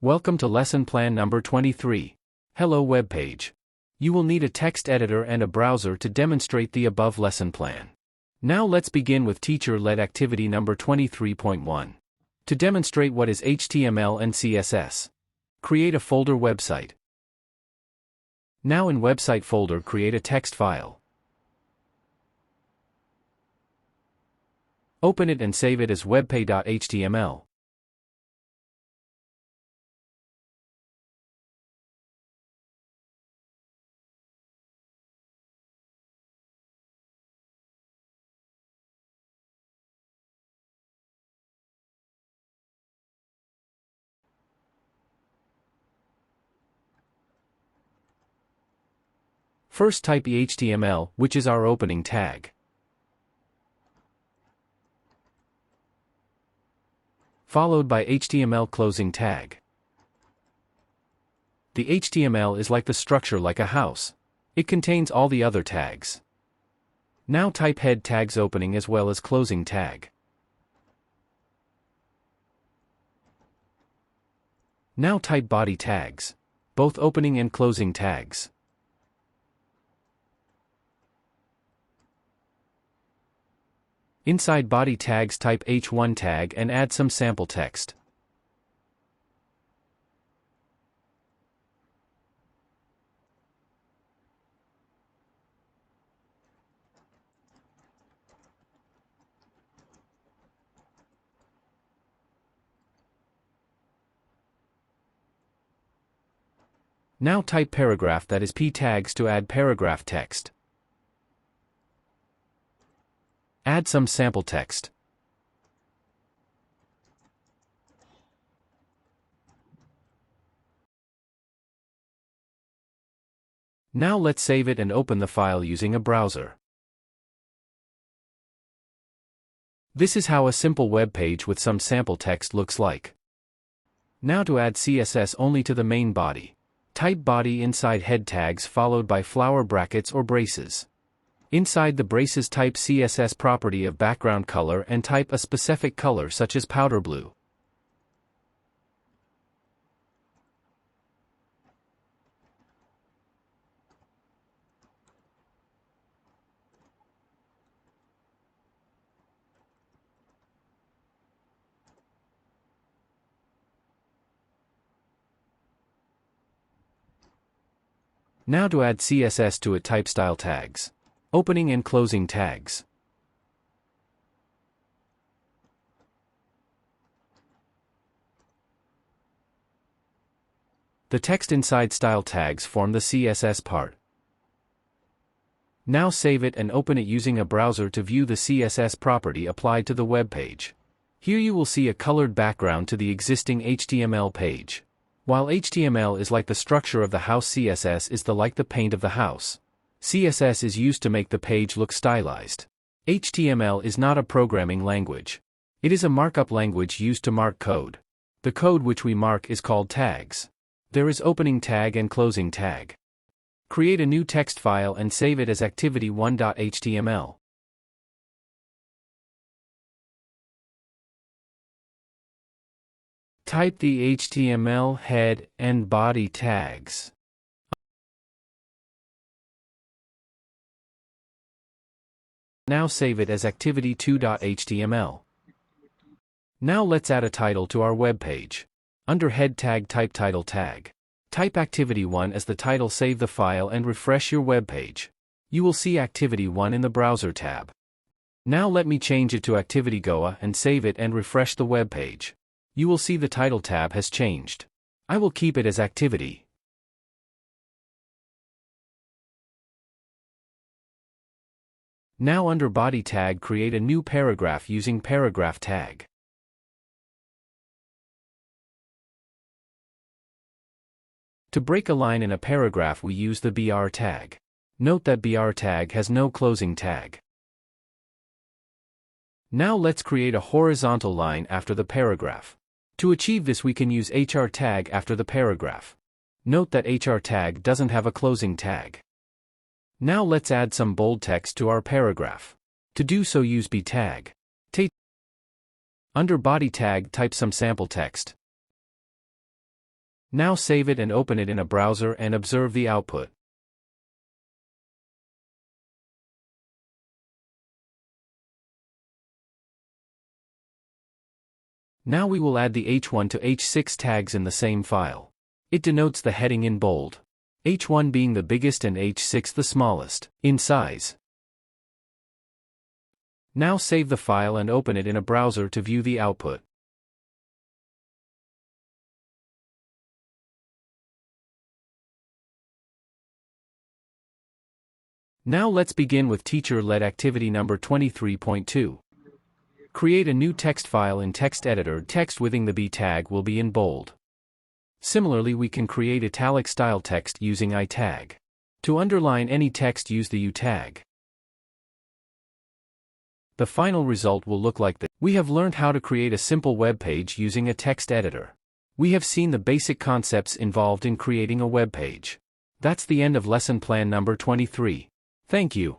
Welcome to lesson plan number 23. Hello web page. You will need a text editor and a browser to demonstrate the above lesson plan. Now let's begin with teacher-led activity number 23.1. To demonstrate what is HTML and CSS. Create a folder website. Now in website folder create a text file. Open it and save it as webpage.html. First type HTML, which is our opening tag. Followed by HTML closing tag. The HTML is like the structure like a house. It contains all the other tags. Now type head tags opening as well as closing tag. Now type body tags, both opening and closing tags. Inside body tags type h1 tag and add some sample text. Now type paragraph, that is p tags, to add paragraph text. Add some sample text. Now let's save it and open the file using a browser. This is how a simple web page with some sample text looks like. Now to add CSS only to the main body. Type body inside head tags followed by flower brackets or braces. Inside the braces type CSS property of background color and type a specific color such as powder blue. Now to add CSS to it type style tags. Opening and closing tags. The text inside style tags form the CSS part. Now save it and open it using a browser to view the CSS property applied to the web page. Here you will see a colored background to the existing HTML page. While HTML is like the structure of the house, CSS is like the paint of the house. CSS is used to make the page look stylized. HTML is not a programming language. It is a markup language used to mark code. The code which we mark is called tags. There is opening tag and closing tag. Create a new text file and save it as activity1.html. Type the HTML head and body tags. Now save it as activity2.html. Now let's add a title to our web page. Under head tag type title tag. Type activity1 as the title, save the file and refresh your web page. You will see activity1 in the browser tab. Now let me change it to activity Goa and save it and refresh the web page. You will see the title tab has changed. I will keep it as activity. Now under body tag create a new paragraph using paragraph tag. To break a line in a paragraph we use the BR tag. Note that BR tag has no closing tag. Now let's create a horizontal line after the paragraph. To achieve this we can use HR tag after the paragraph. Note that HR tag doesn't have a closing tag. Now let's add some bold text to our paragraph. To do so use B tag. Under body tag type some sample text. Now save it and open it in a browser and observe the output. Now we will add the H1 to H6 tags in the same file. It denotes the heading in bold, H1 being the biggest and H6 the smallest in size. Now save the file and open it in a browser to view the output. Now let's begin with teacher-led activity number 23.2. Create a new text file in text editor. Text within the B tag will be in bold. Similarly, we can create italic style text using I tag. To underline any text, use the U tag. The final result will look like this. We have learned how to create a simple web page using a text editor. We have seen the basic concepts involved in creating a web page. That's the end of lesson plan number 23. Thank you.